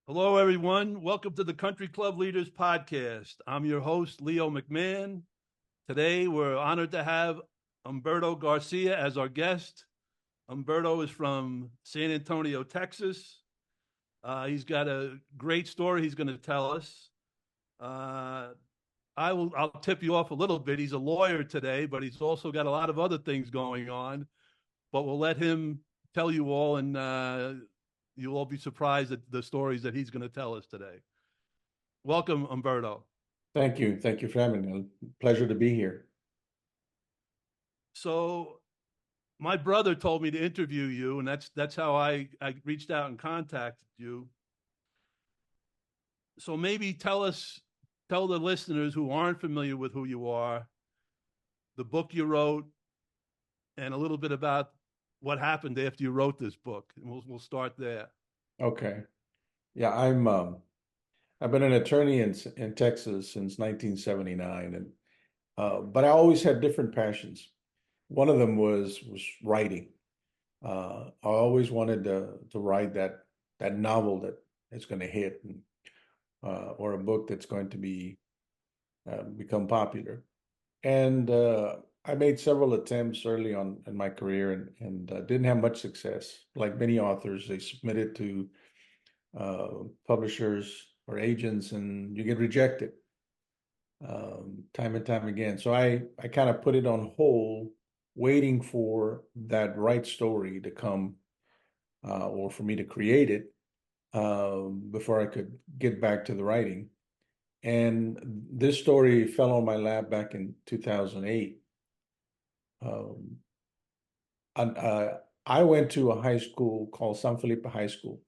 Hello, everyone. Welcome to the Country Club Leaders Podcast. I'm your host, Leo McMahon. Today, we're honored to have Humberto Garcia as our guest. Humberto is from San Antonio, Texas. He's got a great story he's going to tell us. Uh, I'll tip you off a little bit. He's a lawyer today, but he's also got a lot of other things going on. But we'll let him tell you all, and you'll all be surprised at the stories that he's going to tell us today. Welcome, Umberto. Thank you. Thank you for having me. Pleasure to be here. So my brother told me to interview you, and that's how I reached out and contacted you. So maybe tell the listeners who aren't familiar with who you are, the book you wrote, and a little bit about what happened after you wrote this book. And we'll start there. Okay. Yeah, I've been an attorney in Texas since 1979, and but I always had different passions. One of them was writing. I always wanted to write that novel that is going to hit, or a book that's going to become popular. And I made several attempts early on in my career and didn't have much success. Like many authors, they submitted to publishers or agents, and you get rejected time and time again. So I kind of put it on hold, waiting for that right story to come, or for me to create it, before I could get back to the writing. And this story fell on my lap back in 2008. Um, and, I went to a high school called San Felipe High School.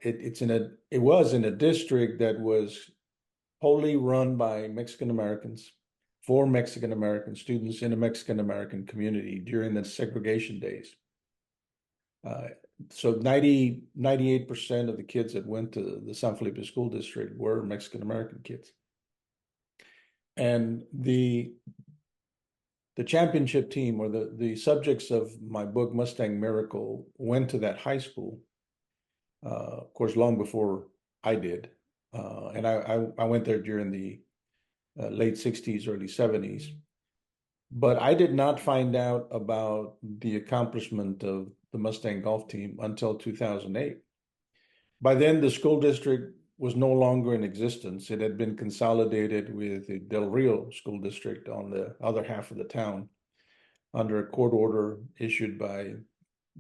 It was in a district that was wholly run by Mexican Americans, for Mexican American students in a Mexican American community during the segregation days. Uh, so 98% of the kids that went to the San Felipe School District were Mexican American kids. And the championship team, or the subjects of my book, Mustang Miracle, went to that high school, of course, long before I did. And I went there during the late 60s, early 70s. But I did not find out about the accomplishment of the Mustang golf team until 2008. By then, the school district was no longer in existence. It had been consolidated with the Del Rio School District on the other half of the town under a court order issued by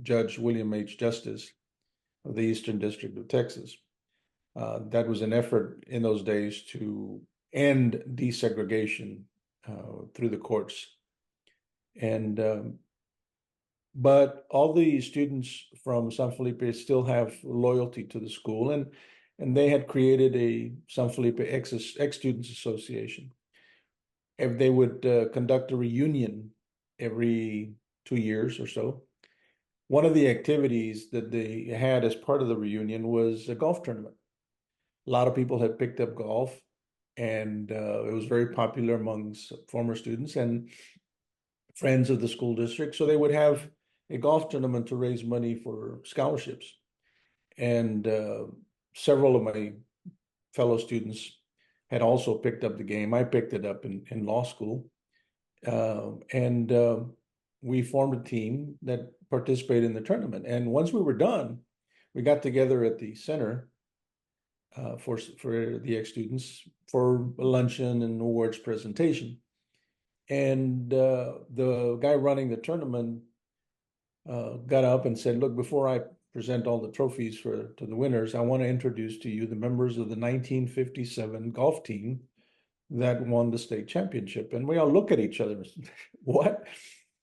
Judge William H. Justice of the Eastern District of Texas. That was an effort in those days to end desegregation through the courts. And but all the students from San Felipe still have loyalty to the school, and they had created a San Felipe ex-students association. If they would conduct a reunion every 2 years or so, one of the activities that they had as part of the reunion was a golf tournament. A lot of people had picked up golf, and it was very popular amongst former students and friends of the school district. So they would have a golf tournament to raise money for scholarships. And several of my fellow students had also picked up the game. I picked it up in law school. And we formed a team that participated in the tournament. And once we were done, we got together at the center for the ex-students for a luncheon and awards presentation. And the guy running the tournament got up and said, "Look, before I present all the trophies to the winners, I want to introduce to you the members of the 1957 golf team that won the state championship." And we all look at each other and say, "What?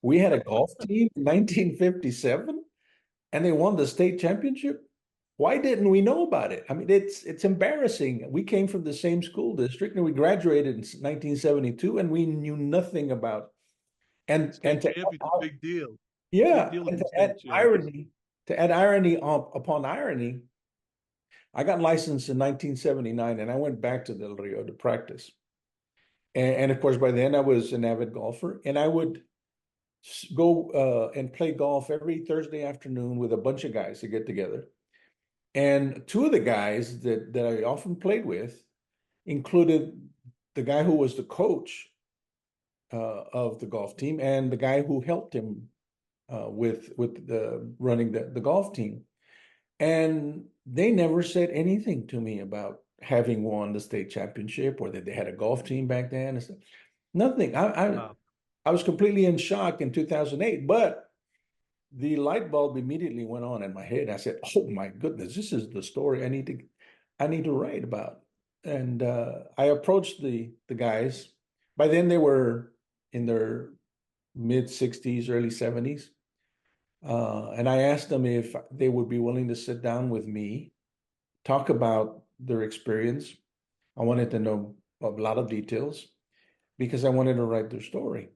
We had a golf team in 1957 and they won the state championship? Why didn't we know about it? I mean, it's embarrassing. We came from the same school district and we graduated in 1972 and we knew nothing about." And State to champion's a big deal. Big yeah, deal to and be state champion. to add irony upon irony, I got licensed in 1979 and I went back to Del Rio to practice. And of course, by then I was an avid golfer, and I would go and play golf every Thursday afternoon with a bunch of guys to get together. And two of the guys that I often played with included the guy who was the coach of the golf team and the guy who helped him with the running the golf team. And they never said anything to me about having won the state championship or that they had a golf team back then. Nothing. Wow. I was completely in shock in 2008, but the light bulb immediately went on in my head. I said, "Oh my goodness, this is the story I need to write about." And I approached the guys. By then they were in their mid 60s, early 70s. And I asked them if they would be willing to sit down with me, talk about their experience. I wanted to know a lot of details because I wanted to write their story.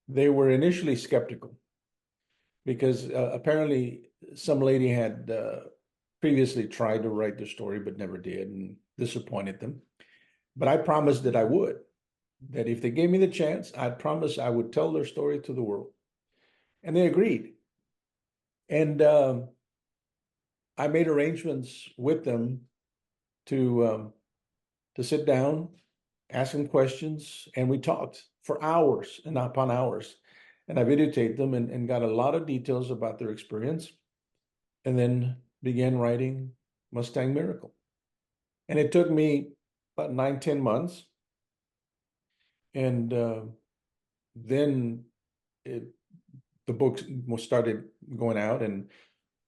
They were initially skeptical because apparently some lady had previously tried to write the story but never did and disappointed them. But I promised that I would, that if they gave me the chance, I promised I would tell their story to the world. And they agreed. And I made arrangements with them to sit down, ask them questions, and we talked for hours and upon hours. And I videotaped them and got a lot of details about their experience, and then began writing Mustang Miracle. And it took me about 9, 10 months, and then it, the book started going out, and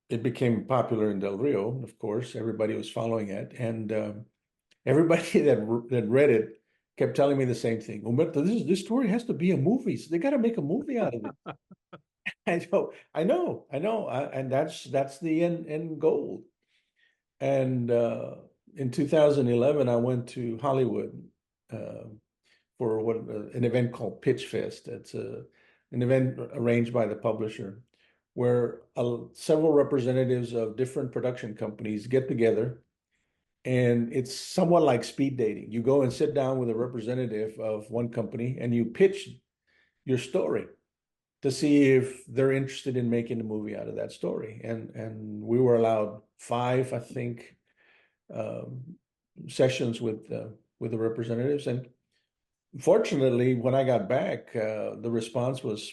it became popular in Del Rio. Of course, everybody was following it, and everybody that read it kept telling me the same thing. Humberto, this story has to be a movie. So they got to make a movie out of it. And that's the end goal. And in 2011, I went to Hollywood uh, for an event called Pitch Fest. It's an event arranged by the publisher where several representatives of different production companies get together, and it's somewhat like speed dating. You go and sit down with a representative of one company and you pitch your story to see if they're interested in making a movie out of that story. And we were allowed five, I think, um, sessions with the representatives. And fortunately, when I got back, the response was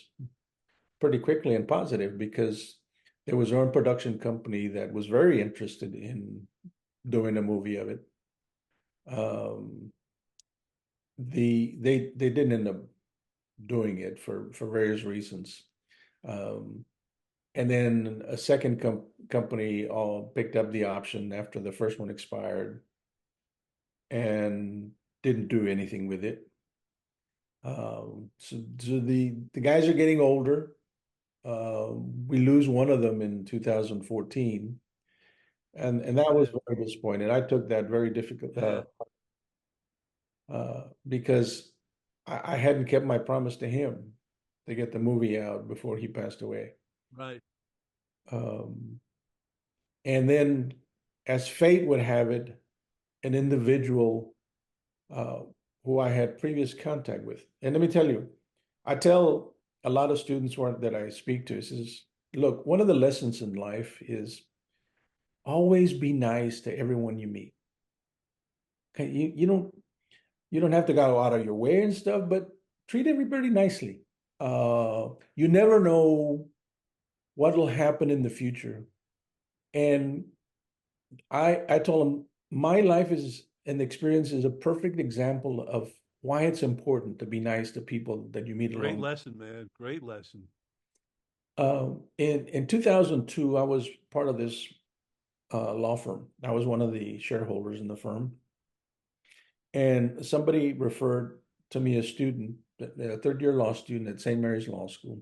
pretty quickly and positive because there was one production company that was very interested in doing a movie of it. Um, they didn't end up doing it for various reasons. Um, and then a second company all picked up the option after the first one expired and didn't do anything with it. So the guys are getting older. We lose one of them in 2014, and that was Man. very disappointing. I took that very difficult Yeah. because I hadn't kept my promise to him to get the movie out before he passed away. Right. Um, and then, as fate would have it, an individual uh, who I had previous contact with. And let me tell you, I tell a lot of students that I speak to is, look, one of the lessons in life is always be nice to everyone you meet. Okay, you don't have to go out of your way and stuff, but treat everybody nicely. You never know what will happen in the future. And I told him my life is an experience is a perfect example of why it's important to be nice to people that you meet Great along. lesson, man. Great lesson. In 2002, I was part of this law firm. I was one of the shareholders in the firm, and somebody referred to me a student, a third year law student at St. Mary's Law School,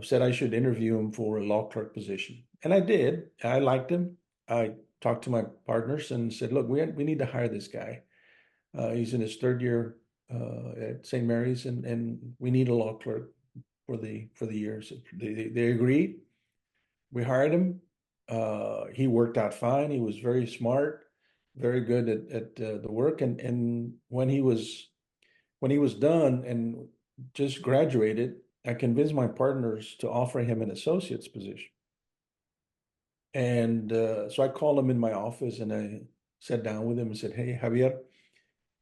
said I should interview him for a law clerk position. And I did. I liked him. I talked to my partners and said, look, we need to hire this guy. He's in his third year at St. Mary's, and we need a law clerk for the years. They agreed. We hired him. He worked out fine. He was very smart, very good at the work. And when he was done and just graduated, I convinced my partners to offer him an associate's position. And so I called him in my office and I sat down with him and said, "Hey, Javier,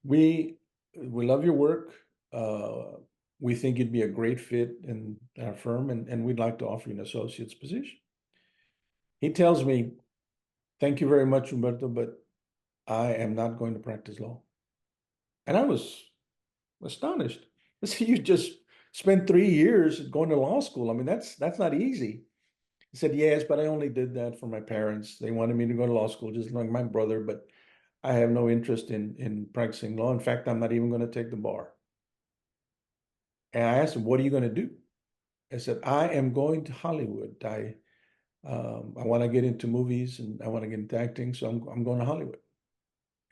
we we love your work. Uh, we think you'd be a great fit in our firm, and we'd like to offer you an associate's position." He tells me, "Thank you very much, Humberto, but I am not going to practice law." And I was astonished. I said, "You just spent 3 years going to law school. I mean, that's not easy." He said, "Yes, but I only did that for my parents. They wanted me to go to law school, just like my brother, but I have no interest in practicing law. In fact, I'm not even going to take the bar." And I asked him, "What are you going to do?" I said, "I am going to Hollywood. I want to get into movies and I want to get into acting, so I'm going to Hollywood."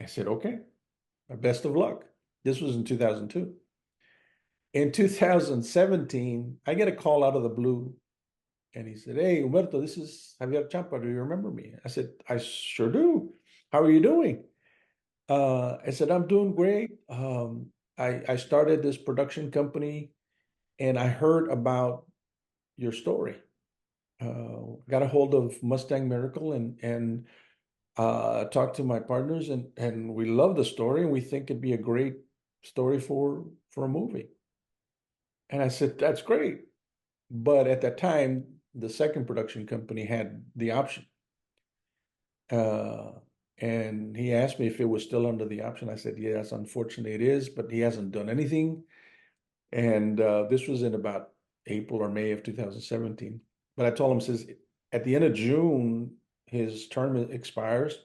I said, "Okay, best of luck." This was in 2002. In 2017, I get a call out of the blue, and he said, "Hey, Humberto, this is Javier Champa. Do you remember me?" I said, "I sure do. How are you doing?" I said, "I'm doing great. I started this production company and I heard about your story. Got a hold of Mustang Miracle and talked to my partners and we love the story and we think it'd be a great story for a movie." And I said, "That's great." But at that time, the second production company had the option. Uh, and he asked me if it was still under the option. I said, "Yes, unfortunately it is, but he hasn't done anything." And this was in about April or May of 2017. But I told him, says, at the end of June, his term expires.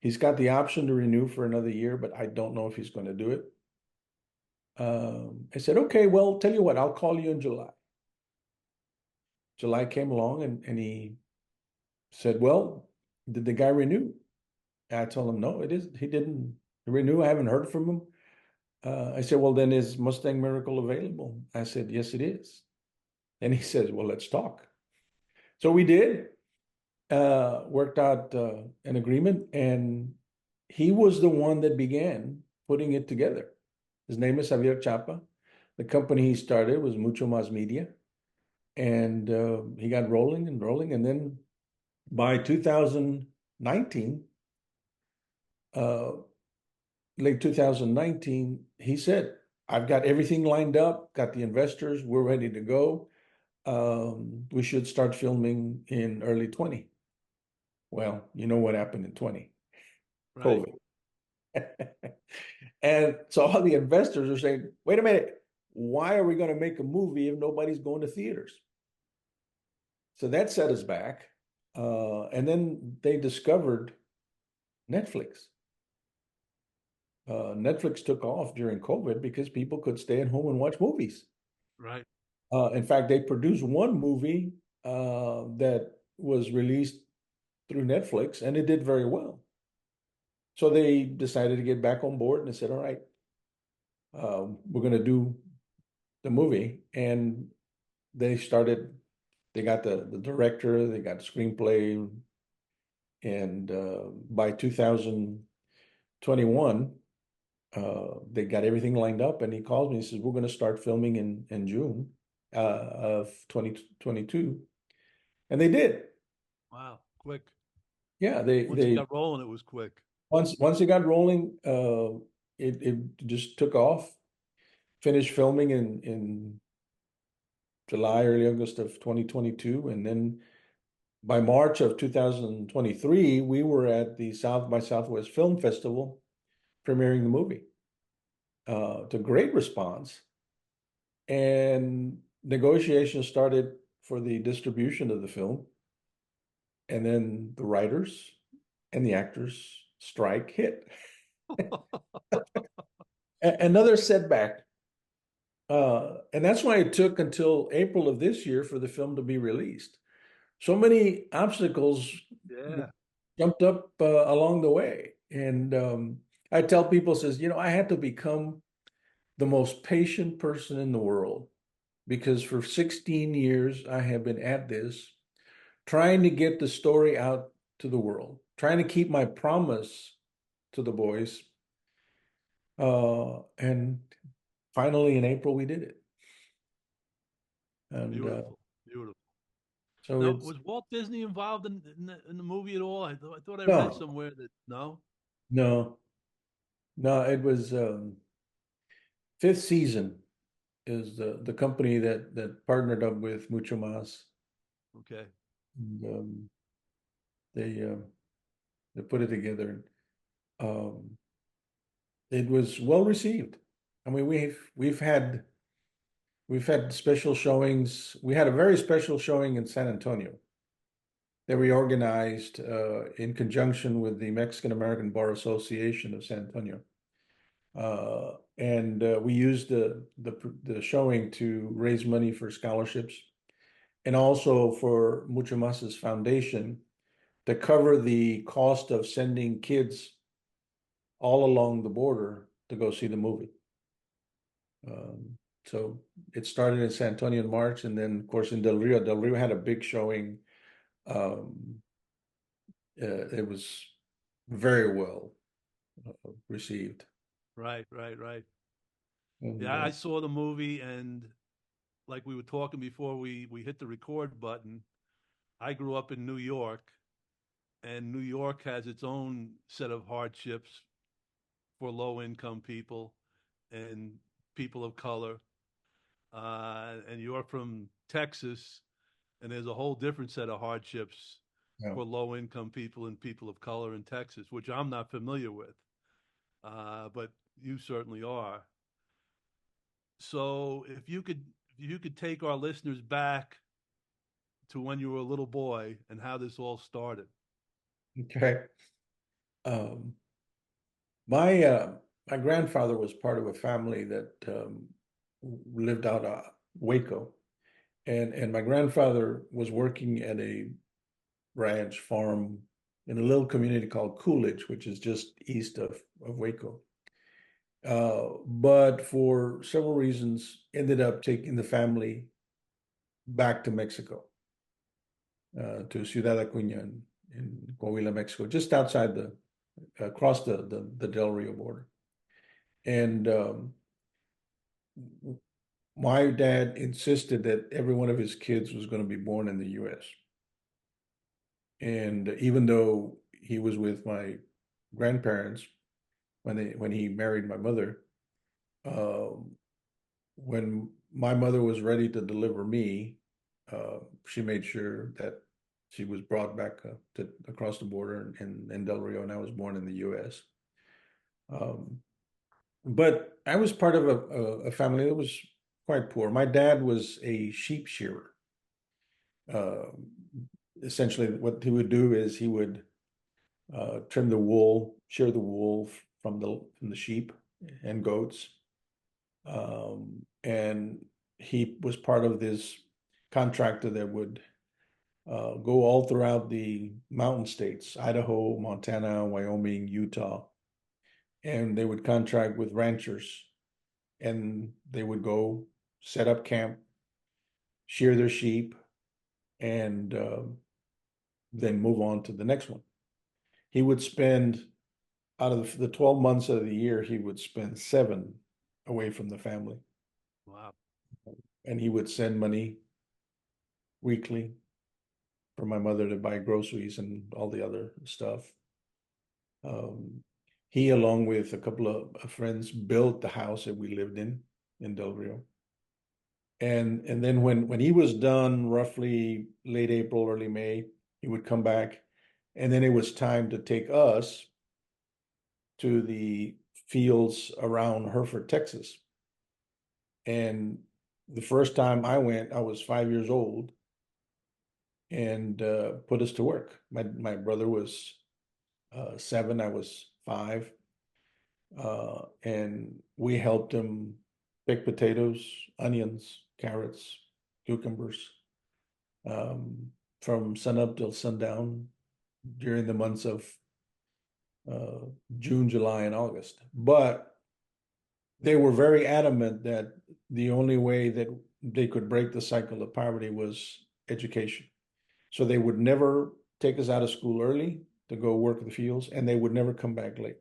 He's got the option to renew for another year, but I don't know if he's going to do it. I said, "Okay, well, tell you what, I'll call you in July." July came along and he said, "Well, did the guy renew?" And I told him, "No, he didn't renew. I haven't heard from him." I said, "Well, then is Mustang Miracle available?" I said, "Yes, it is." And he says, "Well, let's talk." So we did, worked out an agreement, and he was the one that began putting it together. His name is Javier Chapa. The company he started was Mucho Más Media, and he got rolling and rolling. And then by 2019, uh, late 2019, he said, "I've got everything lined up, got the investors, we're ready to go. We should start filming in early 20." Well, you know what happened in 20, Right. COVID. And so all the investors are saying, "Wait a minute, why are we going to make a movie if nobody's going to theaters?" So that set us back. And then they discovered Netflix. Netflix took off during COVID because people could stay at home and watch movies. Right. In fact, they produced one movie that was released through Netflix and it did very well. So they decided to get back on board and they said, "All right, we're going to do the movie." And they started, they got the director, they got the screenplay. And by 2021, they got everything lined up. And he calls me and says, "We're going to start filming in June of 2022." And they did. Wow. Quick. Yeah, Once it they got rolling, it was quick. once it got rolling, it just took off. Finished filming in July, early August of 2022, and then by March of 2023, we were at the South by Southwest Film Festival premiering the movie. To great response, and negotiations started for the distribution of the film, and then the writers and the actors strike hit. Another setback. And that's why it took until April of this year for the film to be released. So many obstacles Yeah. jumped up along the way. And I tell people, says, I had to become the most patient person in the world because for 16 years I have been at this, trying to get the story out to the world, trying to keep my promise to the boys. And finally in April we did it. And Beautiful. Beautiful. So Now, it's was Walt Disney involved in the movie at all? I thought I read no, somewhere that no. no, no. It was fifth season is the company that partnered up with Mucho Mas. Okay, And, they they put it together. Um, it was well received. I mean, we've had special showings. We had a very special showing in San Antonio that we organized in conjunction with the Mexican American Bar Association of San Antonio. And we used the showing to raise money for scholarships and also for Mucho Mas's foundation to cover the cost of sending kids all along the border to go see the movie. So it started in San Antonio in March, and then of course in Del Rio. Del Rio had a big showing. Um, it was very well received. right, right, right. And Yeah, I saw the movie, and like we were talking before we hit the record button. I grew up in New York, and New York has its own set of hardships for low income people and people of color. And you're from Texas, and there's a whole different set of hardships yeah. for low income people and people of color in Texas, which I'm not familiar with, but you certainly are. So if you could take our listeners back to when you were a little boy and how this all started. Okay. Um, my grandfather was part of a family that lived out of Waco, and my grandfather was working at a ranch farm in a little community called Coolidge, which is just east of Waco. But for several reasons, ended up taking the family back to Mexico, to Ciudad Acuña in Coahuila, Mexico, just outside across the Del Rio border. And my dad insisted that every one of his kids was going to be born in the U.S. And even though he was with my grandparents when he married my mother, um, when my mother was ready to deliver me, she made sure that she was brought back to across the border in Del Rio, and I was born in the U.S. Um, but I was part of a family that was quite poor. My dad was a sheep shearer. Uh, Essentially, what he would do is he would trim the wool, shear the wool from the sheep and goats. And he was part of this contractor that would go all throughout the mountain states, Idaho, Montana, Wyoming, Utah, and they would contract with ranchers and they would go set up camp, shear their sheep, and then move on to the next one. He would spend out of the 12 months of the year, he would spend seven away from the family. Wow. And he would send money weekly for my mother to buy groceries and all the other stuff. Um, he, along with a couple of friends, built the house that we lived in Del Rio. And then when he was done, roughly late April, early May, he would come back, and then it was time to take us to the fields around Hereford, Texas. And the first time I went, I was 5 years old, and put us to work. My brother was 7, I was 5, and we helped him pick potatoes, onions, carrots, cucumbers, um, from sunup till sundown during the months of uh, June, July, and August. But they were very adamant that the only way that they could break the cycle of poverty was education. So they would never take us out of school early to go work the fields, and they would never come back late.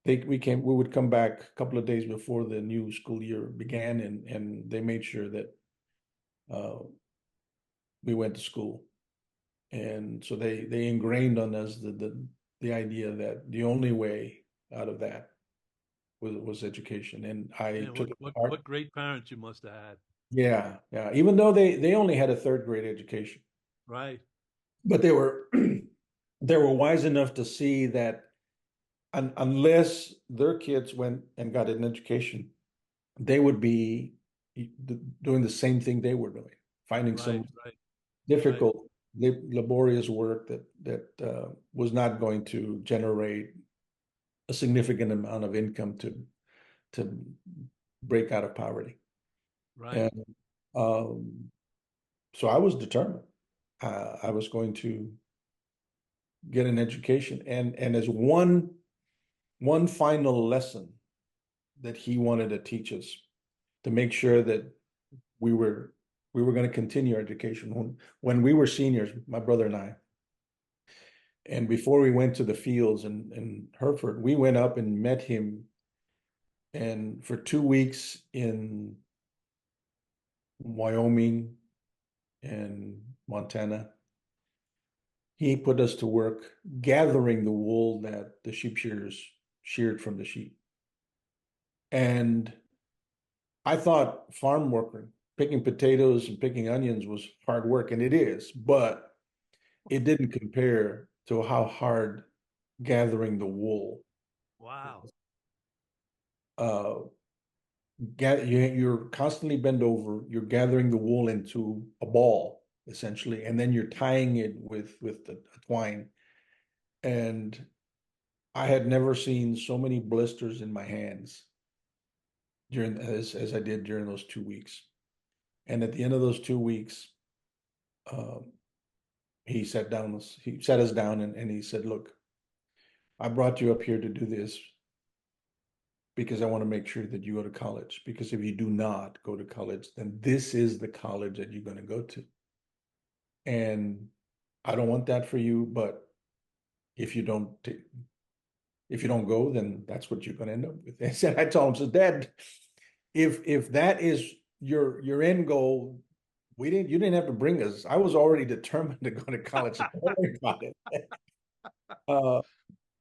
We would come back a couple of days before the new school year began, and they made sure that uh, we went to school. And so they ingrained on us the idea that the only way out of that was education. And I Man, took it to heart. what great parents you must have had. Yeah, yeah. Even though they only had a third grade education, Right, but they were they were wise enough to see that unless their kids went and got an education, they would be doing the same thing they were doing, finding right, some right, right, difficult, laborious work that was not going to generate a significant amount of income to break out of poverty. right. And um, so I was determined. I was going to get an education, and as one final lesson that he wanted to teach us to make sure that we were we were going to continue our education when we were seniors, my brother and I. And before we went to the fields in Hereford, we went up and met him. And for 2 weeks in Wyoming and Montana, he put us to work gathering the wool that the sheep shearers sheared from the sheep. And I thought farm worker, picking potatoes and picking onions was hard work, and it is, but it didn't compare to how hard gathering the wool. Wow. Uh, you're constantly bent over, you're gathering the wool into a ball, essentially, and then you're tying it with the twine. And I had never seen so many blisters in my hands during as I did during those 2 weeks. And at the end of those 2 weeks, um, he sat us down and he said, "Look, I brought you up here to do this because I want to make sure that you go to college. Because if you do not go to college, then this is the college that you're going to go to. And I don't want that for you, but if you don't if you don't go, then that's what you're going to end up with." And said, I told him, so Dad, if that is your end goal, you didn't have to bring us. I was already determined to go to college. So don't worry about it. Uh,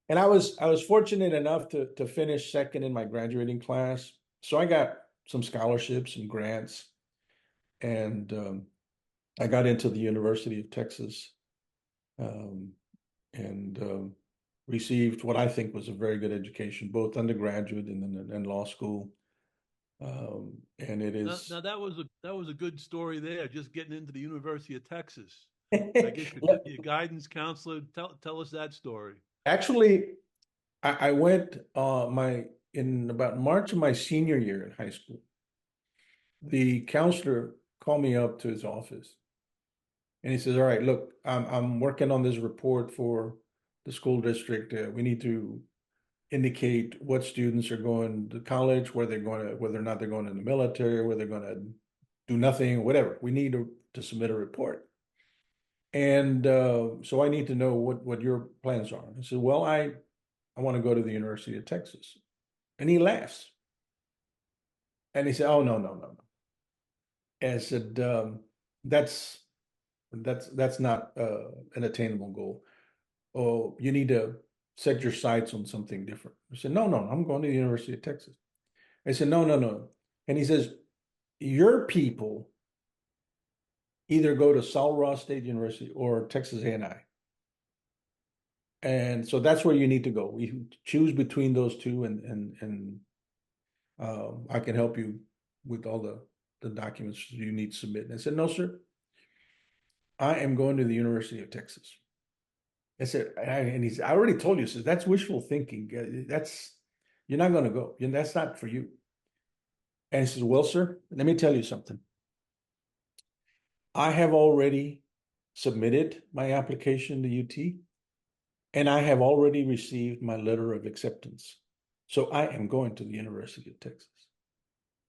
and I was fortunate enough to finish second in my graduating class. So I got some scholarships and grants, and I got into the University of Texas, um, and received what I think was a very good education, both undergraduate and law school. And it is Now that was a good story there. Just getting into the University of Texas. I guess your guidance counselor. Tell us that story. actually I went my in about March of my senior year in high school. The counselor called me up to his office and he says, "All right, look, I'm working on this report for the school district. We need to indicate what students are going to college, where they're going to, whether or not they're going in the military, whether they're going to do nothing, whatever. We need to submit a report. And so I need to know what your plans are." I said, "Well, I want to go to the University of Texas." And he laughs. And he said, "Oh, no, no, no, no." And I said, that's that's not an attainable goal. Oh, you need to set your sights on something different. I said, "No, no, I'm going to the University of Texas." I said, "No, no, no." And he says, "Your people either go to Sul Ross State University or Texas A&I. And so that's where you need to go. You choose between those two, and I can help you with all the documents you need to submit." And I said, "No, sir, I am going to the University of Texas." I said, and he said, "I already told you." Says, "That's wishful thinking. That's you're not going to go. That's not for you." And he says, "Well, sir, let me tell you something. I have already submitted my application to UT, and I have already received my letter of acceptance. So I am going to the University of Texas."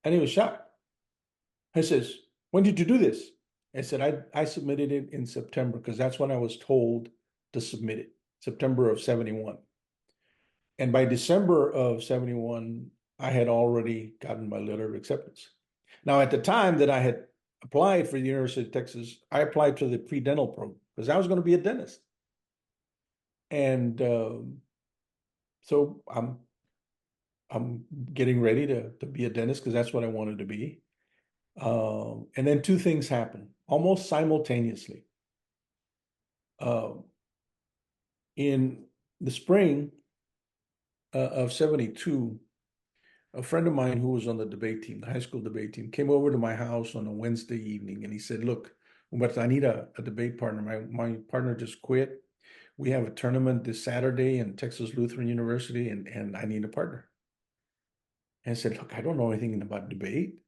And he was shocked. He says, "When did you do this?" I said, I submitted it in September because that's when I was told to submit it, September of 71. And by December of 71, I had already gotten my letter of acceptance. Now, at the time that applied for the University of Texas, I applied to the pre-dental program because I was going to be a dentist. And so I'm getting ready to be a dentist because that's what I wanted to be. And then two things happened almost simultaneously. In the spring of 72, a friend of mine who was on the debate team, the high school debate team, came over to my house on a Wednesday evening and he said, "Look, Humberto, I need a debate partner. My partner just quit. We have a tournament this Saturday in Texas Lutheran University, and I need a partner." And I said, "Look, I don't know anything about debate."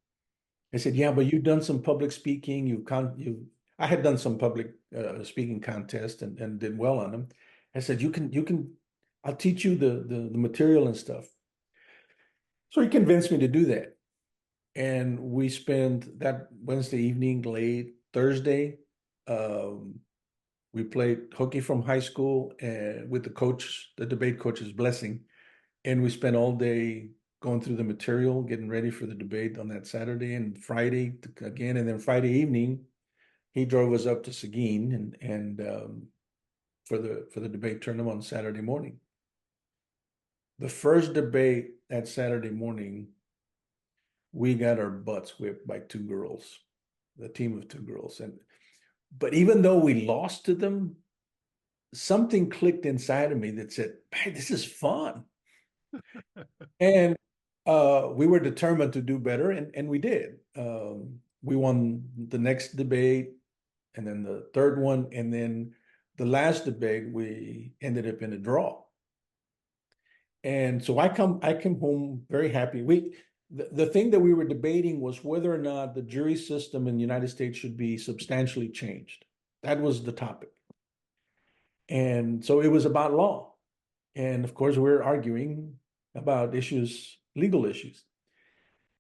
I said, "Yeah, but you've done some public speaking. I had done some public speaking contests and did well on them." I said, I'll teach you the material and stuff." So he convinced me to do that. And we spent that Wednesday evening, late Thursday. Um, we played hooky from high school with the coach, the debate coach's blessing. And we spent all day going through the material, getting ready for the debate on that Saturday and Friday again. And then Friday evening, he drove us up to Seguin and for the debate tournament on Saturday morning. The first debate that Saturday morning, we got our butts whipped by two girls, the team of two girls. But even though we lost to them, something clicked inside of me that said, "Hey, this is fun." And we were determined to do better, and we did. We won the next debate, and then the third one, and then the last debate, we ended up in a draw. And so I came home very happy. The thing that we were debating was whether or not the jury system in the United States should be substantially changed. That was the topic. And so it was about law. And of course, we're arguing about issues, legal issues.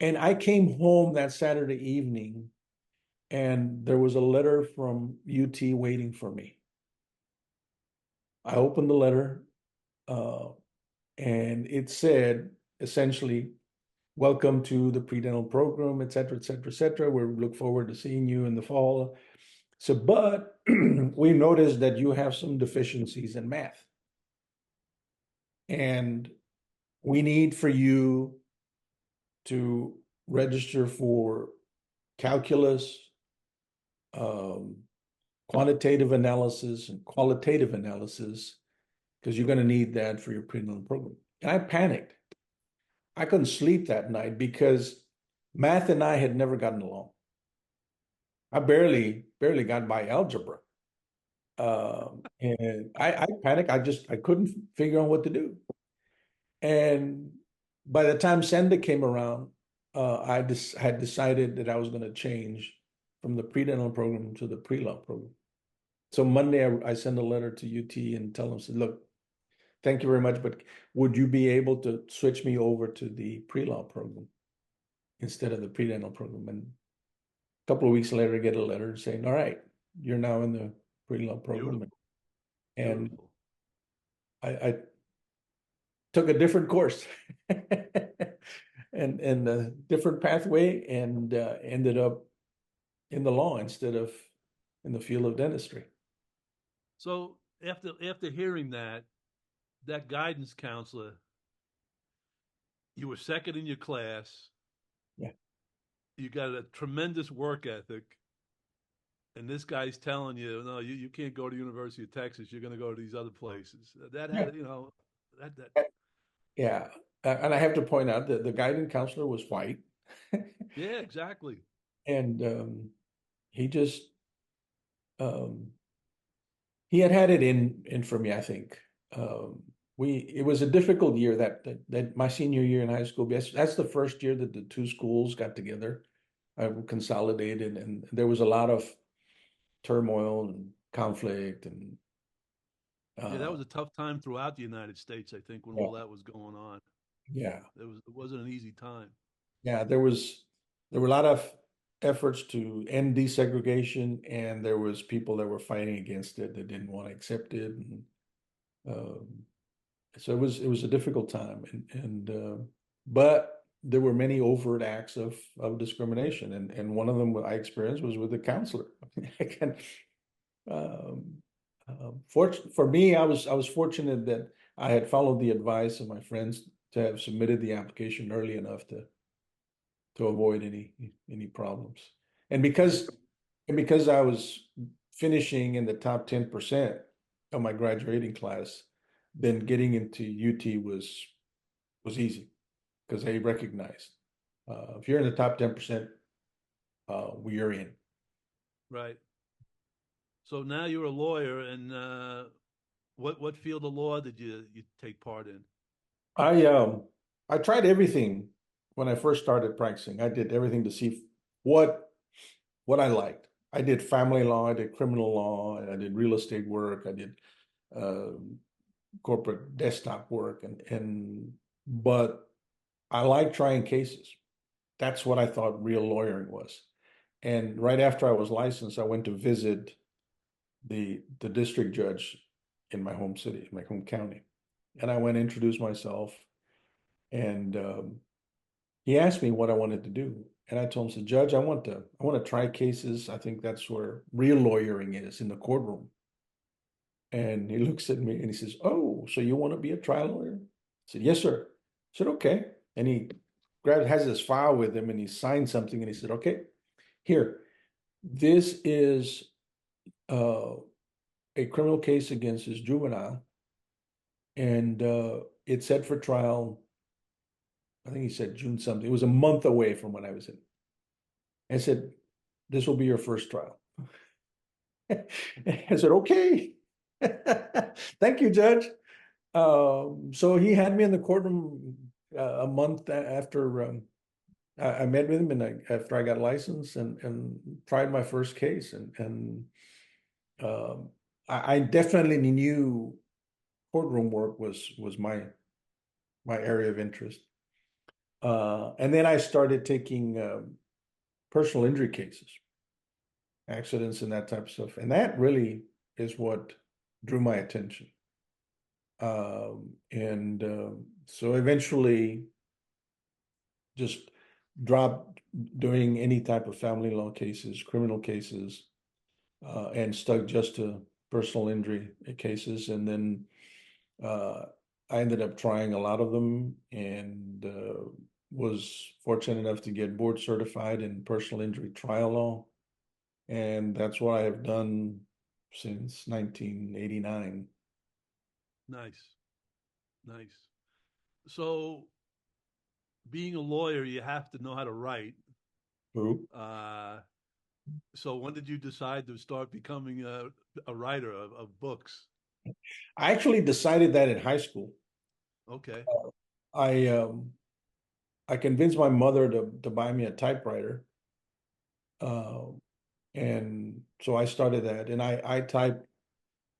And I came home that Saturday evening, and there was a letter from UT waiting for me. I opened the letter, uh, and it said essentially, "Welcome to the pre-dental program, et cetera, et cetera, et cetera. We look forward to seeing you in the fall. So, but we noticed that you have some deficiencies in math. And we need for you to register for calculus, um, quantitative analysis, and qualitative analysis, because you're going to need that for your pre-dental program." And I panicked. I couldn't sleep that night because math and I had never gotten along. I barely got by algebra. And I panicked. I couldn't figure out what to do. And by the time Senda came around, I just had decided that I was going to change from the pre-dental program to the pre-law program. So Monday, I sent a letter to UT and tell them, said, "Look, thank you very much, but would you be able to switch me over to the pre-law program instead of the pre-dental program?" And a couple of weeks later, I get a letter saying, "All right, you're now in the pre-law program." Beautiful. And Beautiful. I took a different course and a different pathway and ended up in the law instead of in the field of dentistry. So after hearing that guidance counselor, you were second in your class. Yeah. You got a tremendous work ethic, and this guy's telling you, "No, you can't go to University of Texas. You're going to go to these other places." That Yeah. had, that Yeah. And I have to point out that the guidance counselor was white. yeah, exactly. And he just um, he had it in for me, I think. Um, it was a difficult year that my senior year in high school. That's the first year that the two schools got together, consolidated, and there was a lot of turmoil and conflict and Yeah, that uh, was a tough time throughout the United States, I think, when yeah, all that was going on. yeah, It wasn't an easy time. yeah. There were a lot of efforts to end desegregation, and there was people that were fighting against it that didn't want to accept it, and um, so it was a difficult time, but there were many overt acts of discrimination, and one of them I experienced was with a counselor. I can, um, for me, I was fortunate that I had followed the advice of my friends to have submitted the application early enough to avoid any problems. And because I was finishing in the top 10% of my graduating class, then getting into UT was easy because they recognized if you're in the top 10%, we're in. Right. So now you're a lawyer, and what field of law did you take part in? I um I tried everything when I first started practicing. I did everything to see what what I liked. I did family law, I did criminal law, I did real estate work, I did uh, corporate desktop work, and but I like trying cases. That's what I thought real lawyering was. And right after I was licensed, I went to visit the district judge in my home city, my home county, and I went to introduce myself, and he asked me what I wanted to do, and I told him, "said Judge, I want to try cases. I think that's where real lawyering is, in the courtroom." And he looks at me and he says, "Oh, so you want to be a trial lawyer?" I said, "Yes, sir." I said, "Okay." And he has his file with him and he signed something and he said, "Okay, here, this is uh, a criminal case against his juvenile, and it's set for trial. I think he said June something. It was a month away from when I was in." I said, "This will be your first trial." I said, "Okay." Thank you, Judge. So he had me in the courtroom a month after I met with him, and after I got licensed and tried my first case, and um, I definitely knew courtroom work was my area of interest. And then I started taking personal injury cases, accidents, and that type of stuff, and that really is what drew my attention. And so eventually just dropped doing any type of family law cases, criminal cases, and stuck just to personal injury cases. And then uh, I ended up trying a lot of them, and was fortunate enough to get board certified in personal injury trial law. And that's what I have done since 1989. Nice, nice. So being a lawyer, you have to know how to write. Who? Uh, so when did you decide to start becoming a writer of books? I actually decided that in high school. Okay. I I convinced my mother to buy me a typewriter, uh, and so I started that. And I typed.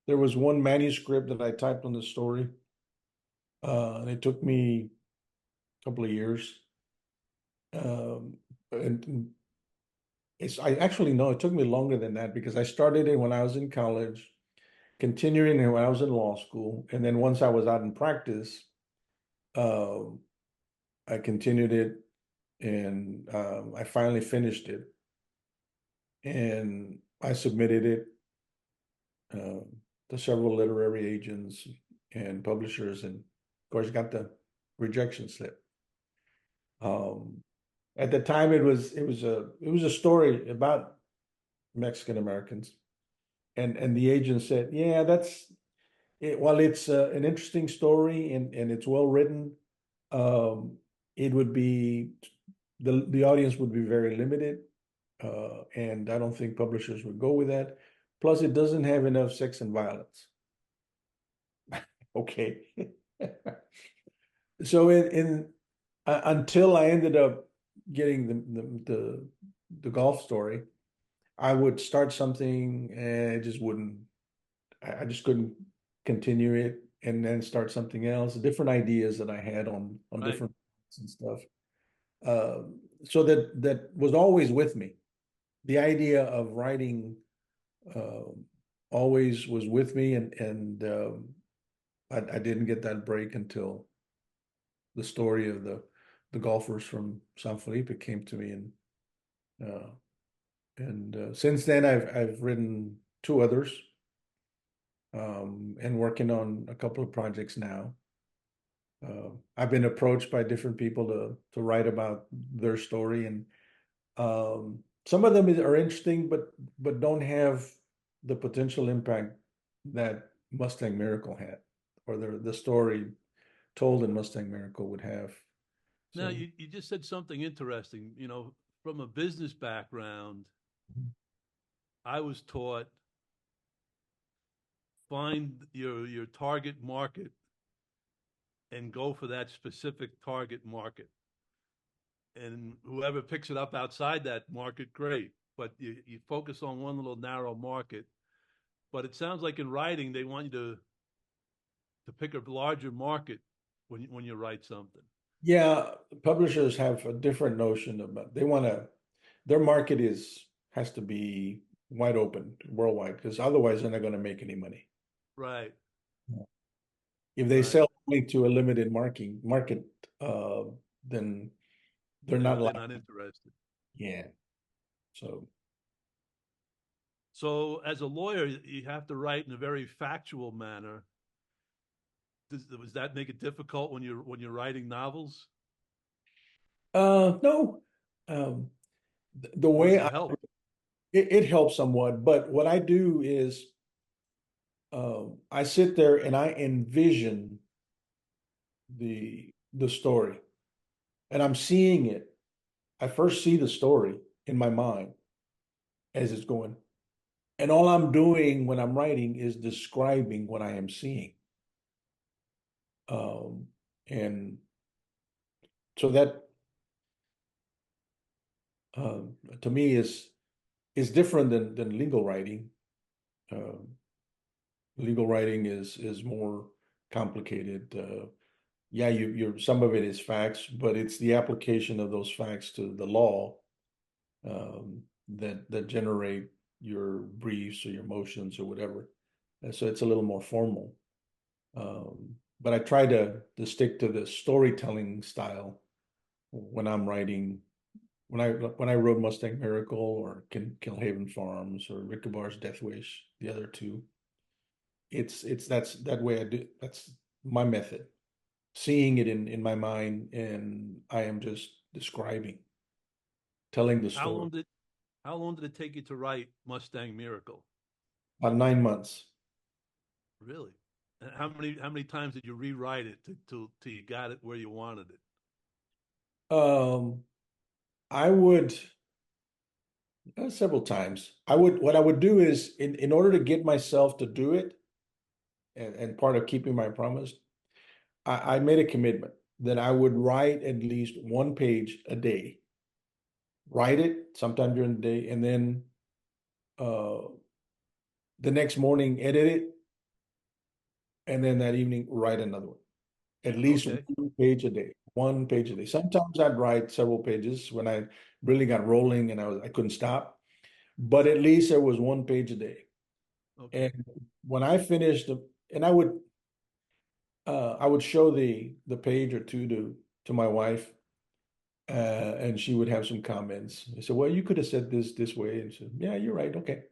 There was one manuscript that I typed on the story, and it took me a couple of years. Um, and I actually know it took me longer than that because I started it when I was in college, continuing it when I was in law school, and then once I was out in practice, uh, I continued it, and I finally finished it, and I submitted it uh, to several literary agents and publishers, and of course got the rejection slip. Um, at the time, it was a story about Mexican Americans, and the agent said, "Yeah, that's it. While it's an interesting story and it's well written, um, it would be the audience would be very limited, and I don't think publishers would go with that. Plus, it doesn't have enough sex and violence." Okay. So in until I ended up getting the golf story, I would start something and it just wouldn't. I just couldn't continue it, and then start something else. Different ideas that I had on Right. different and stuff. Uh, so that was always with me. The idea of writing uh, always was with me, and I didn't get that break until the story of the golfers from San Felipe came to me, and since then I've written two others, and working on a couple of projects now. I've been approached by different people to write about their story, and some of them are interesting, but don't have the potential impact that Mustang Miracle had, or the story told in Mustang Miracle would have. Now, So, you just said something interesting. You know, from a business background, I was taught find your target market and go for that specific target market. And whoever picks it up outside that market, great. But you focus on one little narrow market. But it sounds like in writing, they want you to pick a larger market when you write something. yeah, publishers have a different notion about their market has to be wide open worldwide, because otherwise they're not going to make any money. Right, If they right. sell only to a limited market, uh, then they're not They're like, not interested. yeah. So, So as a lawyer, you have to write in a very factual manner. Does that make it difficult when you're writing novels, no, um, the or way does it help? it helps somewhat, but what I do is, I sit there and I envision the story, and I'm seeing it. I first see the story in my mind as it's going, and all I'm doing when I'm writing is describing what I am seeing. Um, and so that, to me, is different than legal writing. Um, Legal writing is more complicated. Yeah, you're some of it is facts, but it's the application of those facts to the law, that generate your briefs or your motions or whatever. And so it's a little more formal. But I try to stick to the storytelling style when I'm writing. When I wrote Mustang Miracle or Kilhaven Farms or Ricobar's Death Wish, the other two, it's that's that way I do. That's my method. Seeing it in my mind, and I am just describing, telling the How story. long did how long did it take you to write Mustang Miracle? About 9 months. Really? And how many times did you rewrite it till you got it where you wanted it? Um, I would, several times. What I would do is, in order to get myself to do it, and part of keeping my promise, I made a commitment that I would write at least one page a day. Write it sometime during the day, and then uh, the next morning edit it, and then that evening write another one. At least Okay, one page a day. One page a day. Sometimes I'd write several pages when I really got rolling and I couldn't stop. But at least there was one page a day. okay. And when I finished, and I would show the page or two to my wife, and she would have some comments. I said, "Well, you could have said this way," and she said, "Yeah, you're right. Okay."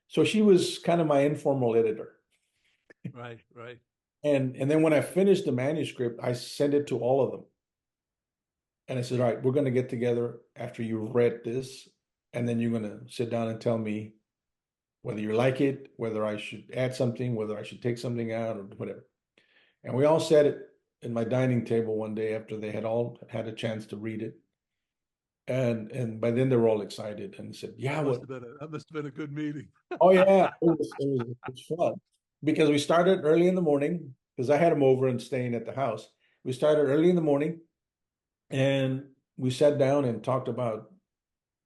So she was kind of my informal editor. Right, right. And then when I finished the manuscript, I sent it to all of them. And I said, "All right, we're going to get together after you've read this, and then you're going to sit down and tell me whether you like it, whether I should add something, whether I should take something out, or whatever." And we all said it in my dining table one day after they had all had a chance to read it. And by then they were all excited and said, "Yeah, what?" That must have been a good meeting. Oh yeah, it was fun because we started early in the morning because I had them over and staying at the house. We started early in the morning, and we sat down and talked about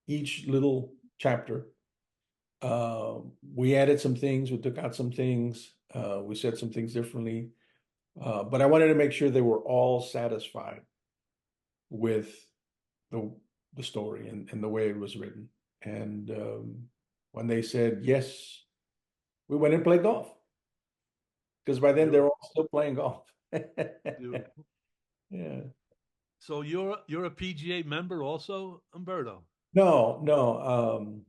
each little chapter. We added some things, we took out some things, we said some things differently. But I wanted to make sure they were all satisfied with the the story and the way it was written. And when they said yes, we went and played golf because by then they were Beautiful, all still playing golf. beautiful. Yeah. So you're a PGA member also, Umberto? No, no.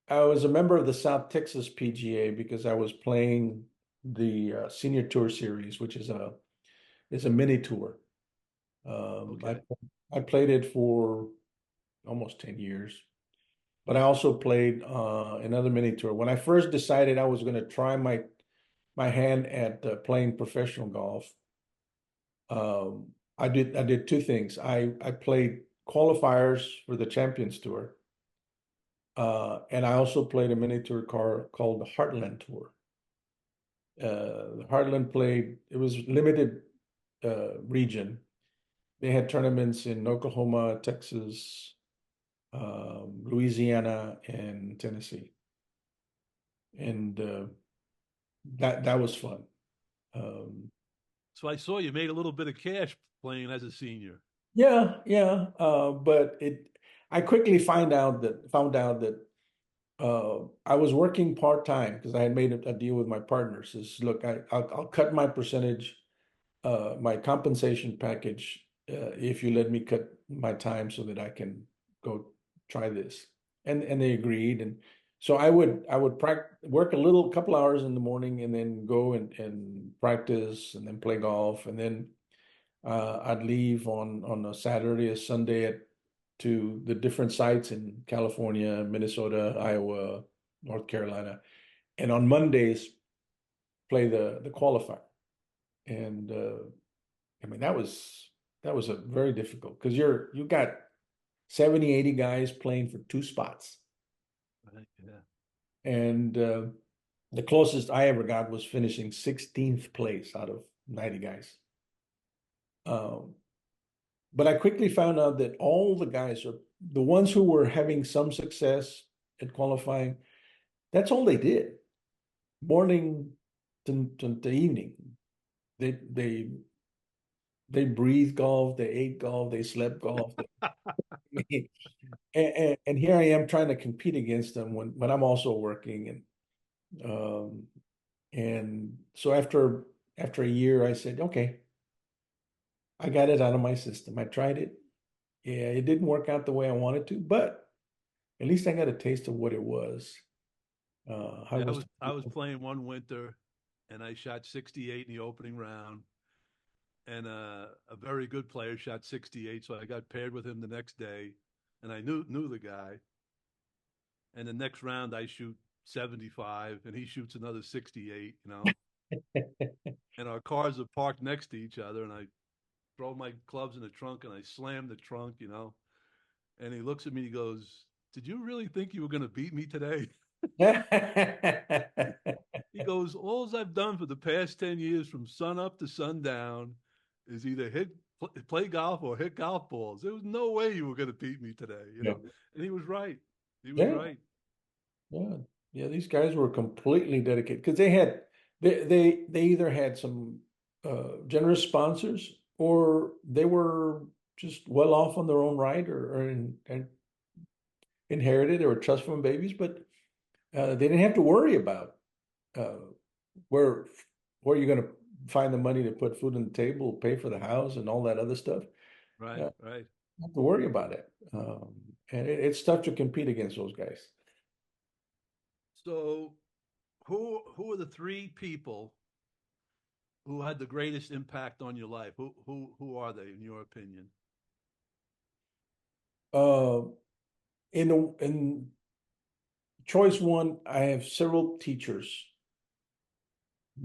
I was a member of the South Texas PGA because I was playing the Senior Tour Series, which is a mini tour. Um, I Okay. I played it for almost 10 years, but I also played another mini tour. When I first decided I was going to try my hand at playing professional golf, I did two things. I played qualifiers for the Champions Tour, and I also played a mini tour called the Heartland Tour. The Heartland played, it was limited region. They had tournaments in Oklahoma, Texas, Louisiana, and Tennessee, and that was fun. Um, So I saw you made a little bit of cash playing as a senior. yeah, yeah, but I quickly found out that I was working part-time because I had made a deal with my partners. Is look, I'll cut my percentage, my compensation package, if you let me cut my time so that I can go try this. And they agreed. And so I would work a little couple hours in the morning and then go and practice and then play golf. And then I'd leave on a Saturday or Sunday to the different sites in California, Minnesota, Iowa, North Carolina, and on Mondays play the qualifier. And I mean that was a very difficult because you got 70, 80 guys playing for two spots. Right? Yeah. And the closest I ever got was finishing 16th place out of 90 guys. Um, but I quickly found out that all the guys are the ones who were having some success at qualifying. That's all they did, morning to evening. They they breathed golf, they ate golf, they slept golf. And here I am trying to compete against them when I'm also working. And so after a year, I said, okay, I got it out of my system. I tried it. Yeah, it didn't work out the way I wanted to, but at least I got a taste of what it was. How Yeah, was I was playing one winter and I shot 68 in the opening round and a very good player shot 68, so I got paired with him the next day and I knew the guy. And the next round I shoot 75 and he shoots another 68, and our cars are parked next to each other and I throw my clubs in the trunk and I slam the trunk. And he looks at me, he goes, "Did you really think you were going to beat me today?" He goes, "All I've done for the past 10 years from sun up to sundown is either play golf or hit golf balls. There was no way you were going to beat me today, you Yeah, know?" And he was right. He was yeah, right. yeah, yeah. These guys were completely dedicated because they either had some generous sponsors or they were just well off on their own right and inherited or trust fund babies, but they didn't have to worry about uh, where where you're going to find the money to put food on the table, pay for the house, and all that other stuff. Right, Uh, right. Don't have to worry about it. And it's tough to compete against those guys. So, who are the three people who had the greatest impact on your life? Who are they in your opinion? Uh, in choice one, I have several teachers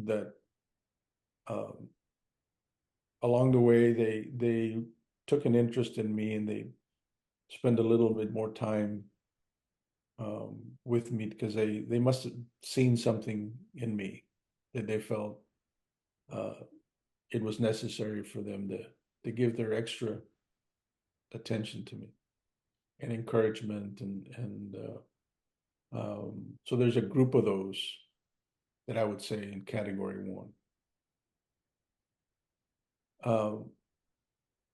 that um, along the way they took an interest in me and they spend a little bit more time with me because they must have seen something in me that they felt uh, it was necessary for them to give their extra attention to me and encouragement and so there's a group of those that I would say in category one. Um,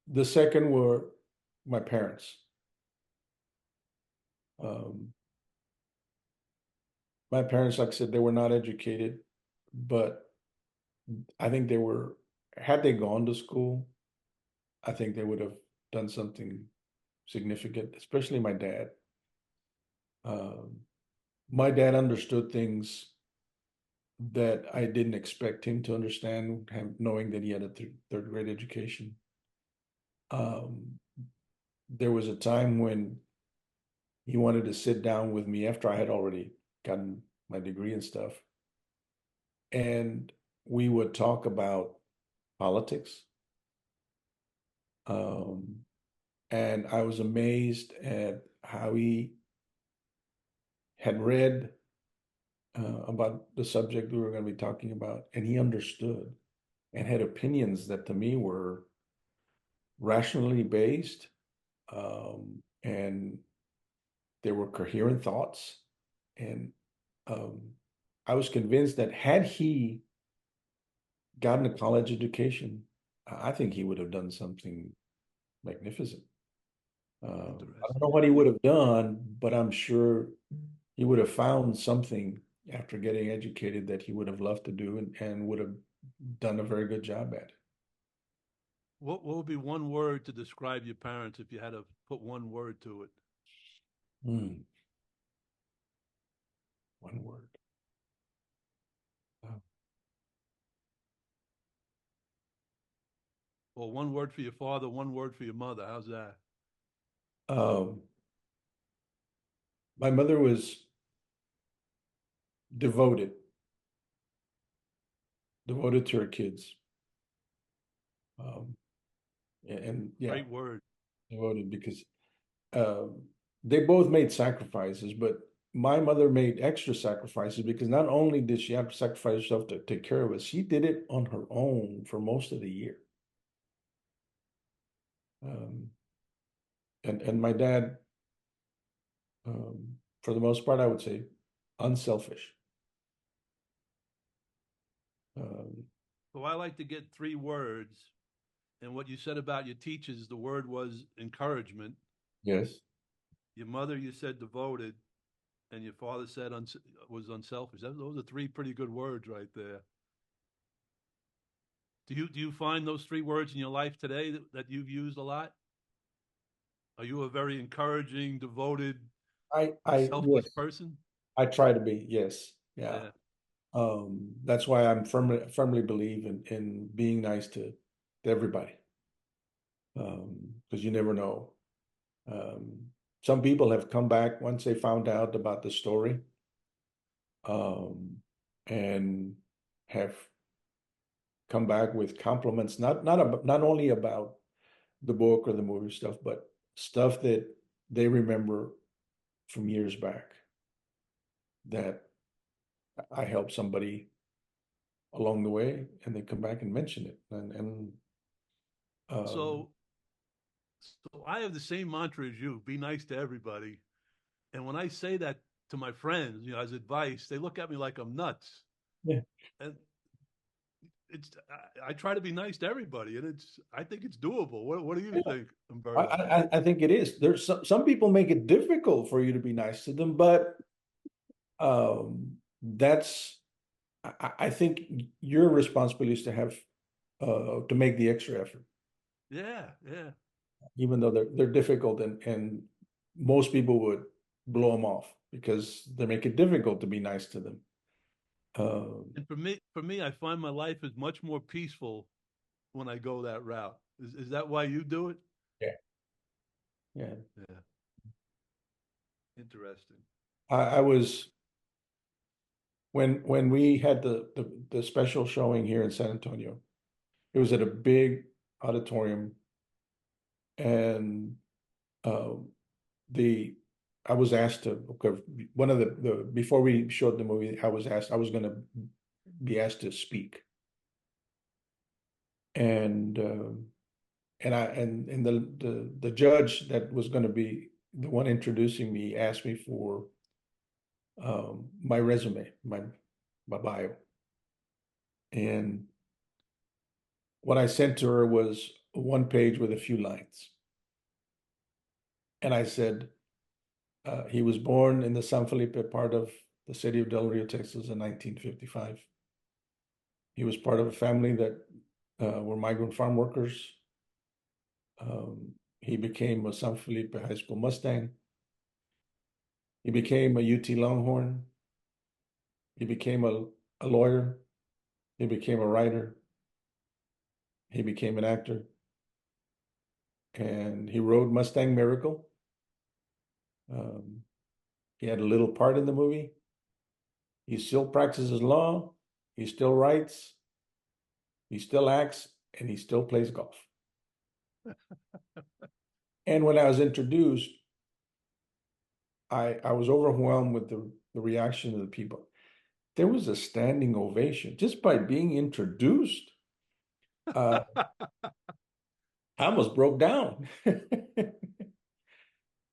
the second were my parents. Um, my parents, like I said, they were not educated, but I think had they gone to school, I think they would have done something significant, especially my dad. Um, my dad understood things that I didn't expect him to understand, knowing that he had a third grade education. Um, there was a time when he wanted to sit down with me after I had already gotten my degree and stuff, and we would talk about politics. Um, and I was amazed at how he had read about the subject we were going to be talking about, and he understood and had opinions that to me were rationally based, and they were coherent thoughts. And um, I was convinced that had he gotten a college education, I think he would have done something magnificent. I don't know Interesting. what he would have done, but I'm sure he would have found something after getting educated that he would have loved to do and would have done a very good job at. What would be one word to describe your parents if you had to put one word to it? Hmm, one word. Well, one word for your father, one word for your mother. How's that? Um, my mother was devoted, devoted to her kids. Um, and yeah, Great word. devoted because um, they both made sacrifices, but my mother made extra sacrifices because not only did she have to sacrifice herself to take care of us, she did it on her own for most of the year. Um, and my dad, for the most part, I would say, unselfish. Um, So I like to get three words. And what you said about your teachers, the word was encouragement. yes. Your mother, you said devoted, and your father said was unselfish. Those are three pretty good words right there. Do you find those three words in your life today that you've used a lot? Are you a very encouraging, devoted, selfless Yes, person? I try to be. Yes, yeah. Yeah. That's why I'm firmly believe in being nice to everybody. Because you never know. Um, some people have come back once they found out about the story, um, and have come back with compliments, not only about the book or the movie stuff, but stuff that they remember from years back that I helped somebody along the way, and they come back and mention it. And um, So, so I have the same mantra as you: be nice to everybody. And when I say that to my friends, as advice, they look at me like I'm nuts. yeah, And I try to be nice to everybody, and I think it's doable. What do you think, Umberto? I think it is. There's some people make it difficult for you to be nice to them, but that's I think your responsibility is to have to make the extra effort, Yeah, yeah. even though they're difficult, and most people would blow them off because they make it difficult to be nice to them. Um, And for me, I find my life is much more peaceful when I go that route. Is that why you do it? yeah, yeah. Yeah, interesting. I was when we had the special showing here in San Antonio. It was at a big auditorium, and um, the I was asked to okay, one of the before we showed the movie, I was going to be asked to speak, and the judge that was going to be the one introducing me asked me for my resume, my bio, and what I sent to her was one page with a few lines, and I said he was born in the San Felipe part of the city of Del Rio, Texas in 1955. He was part of a family that were migrant farm workers. Um, He became a San Felipe High School Mustang. He became a UT Longhorn. He became a lawyer. He became a writer. He became an actor. And he rode Mustang Miracle. Um, he had a little part in the movie. He still practices law. He still writes. He still acts, and he still plays golf. And when I was introduced, I was overwhelmed with the reaction of the people. There was a standing ovation just by being introduced. Uh, I almost broke down.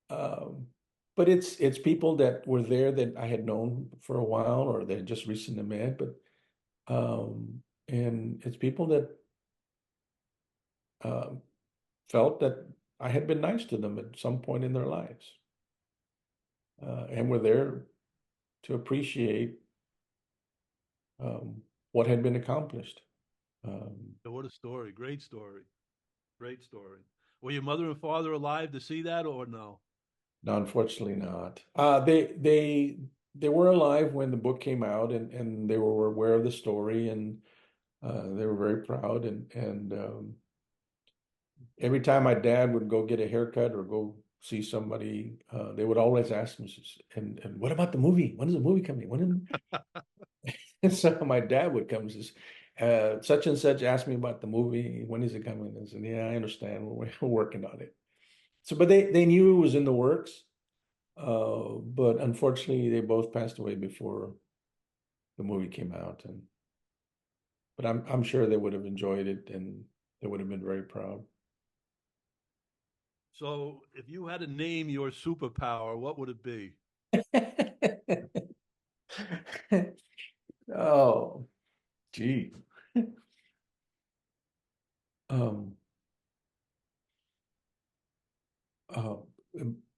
Um, but it's people that were there that I had known for a while or they just recently met, but and it's people that um, felt that I had been nice to them at some point in their lives, and were there to appreciate um, what had been accomplished. Um, What a story. Great story. Great story. Were your mother and father alive to see that or no? no, unfortunately not. They were alive when the book came out, and they were aware of the story, and they were very proud. And every time my dad would go get a haircut or go see somebody, they would always ask me, and what about the movie? When is the movie coming? And so my dad would come and says, such and such asked me about the movie. When is it coming? I said, yeah, I understand. We're working on it. So, but they knew it was in the works. But unfortunately, they both passed away before the movie came out. But I'm sure they would have enjoyed it and they would have been very proud. So, if you had to name your superpower, what would it be? Oh, gee. Um, uh,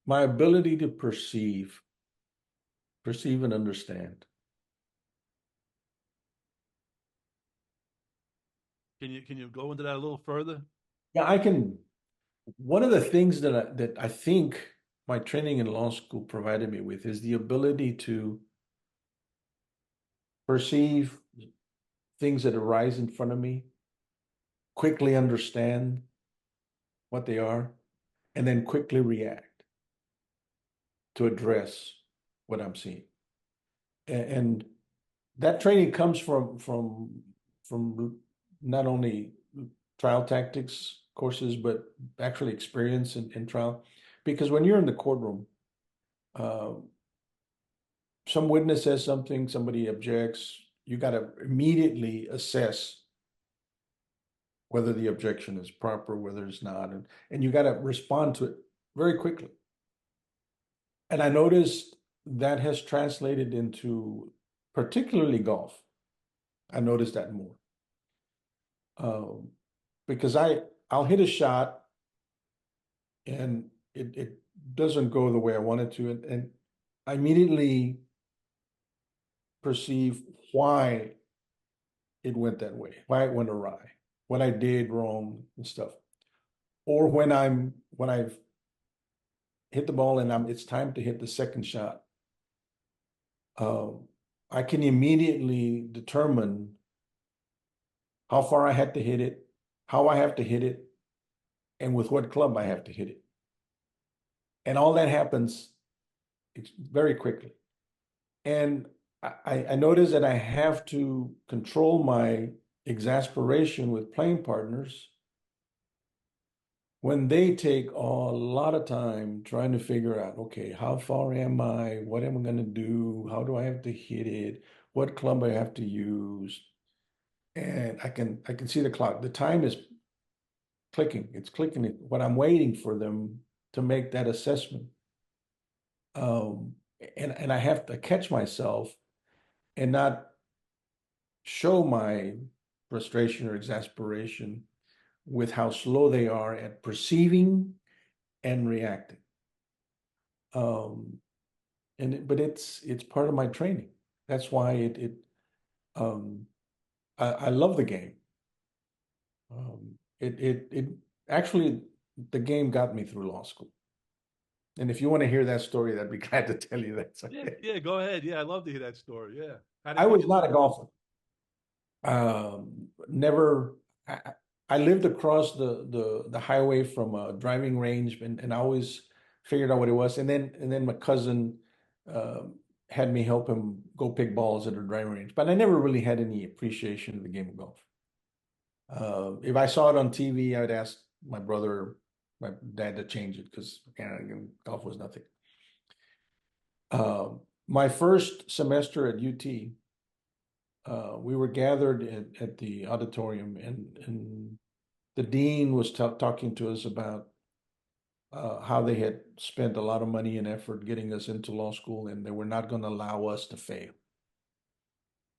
my ability to perceive and understand. Can you go into that a little further? Yeah, I can. One of the things that I think my training in law school provided me with is the ability to perceive things that arise in front of me, quickly understand what they are, and then quickly react to address what I'm seeing. And that training comes from not only trial tactics courses, but actually experience in trial. Because when you're in the courtroom, uh, some witness says something, somebody objects, you got to immediately assess whether the objection is proper, whether it's not, and you got to respond to it very quickly. And I noticed that has translated into particularly golf. I noticed that more um, because I'll hit a shot and it doesn't go the way I want it to, and I immediately perceive why it went that way, why it went awry, what I did wrong and stuff. Or when I've hit the ball and it's time to hit the second shot, um, I can immediately determine how far I had to hit it, how I have to hit it, and with what club I have to hit it. And all that happens very quickly. And I notice that I have to control my exasperation with playing partners when they take a lot of time trying to figure out, okay, how far am I? What am I going to do? How do I have to hit it? What club I have to use? And I can see the clock. The time is clicking. It's clicking. What I'm waiting for them to make that assessment. Um, and I have to catch myself and not show my frustration or exasperation with how slow they are at perceiving and reacting. Um, but it's part of my training. That's why um, I love the game. It actually the game got me through law school. And if you want to hear that story, I'd be glad to tell you that. Yeah, yeah, go ahead. Yeah, I'd love to hear that story. Yeah. How I did you was get not into a it? golfer. Never. I lived across the highway from a driving range, and I always figured out what it was. And then my cousin had me help him go pick balls at a driving range, but I never really had any appreciation of the game of golf. If I saw it on TV, I would ask my brother, my dad to change it because golf was nothing. My first semester at UT, we were gathered at the auditorium, and the dean was talking to us about how they had spent a lot of money and effort getting us into law school, and they were not going to allow us to fail.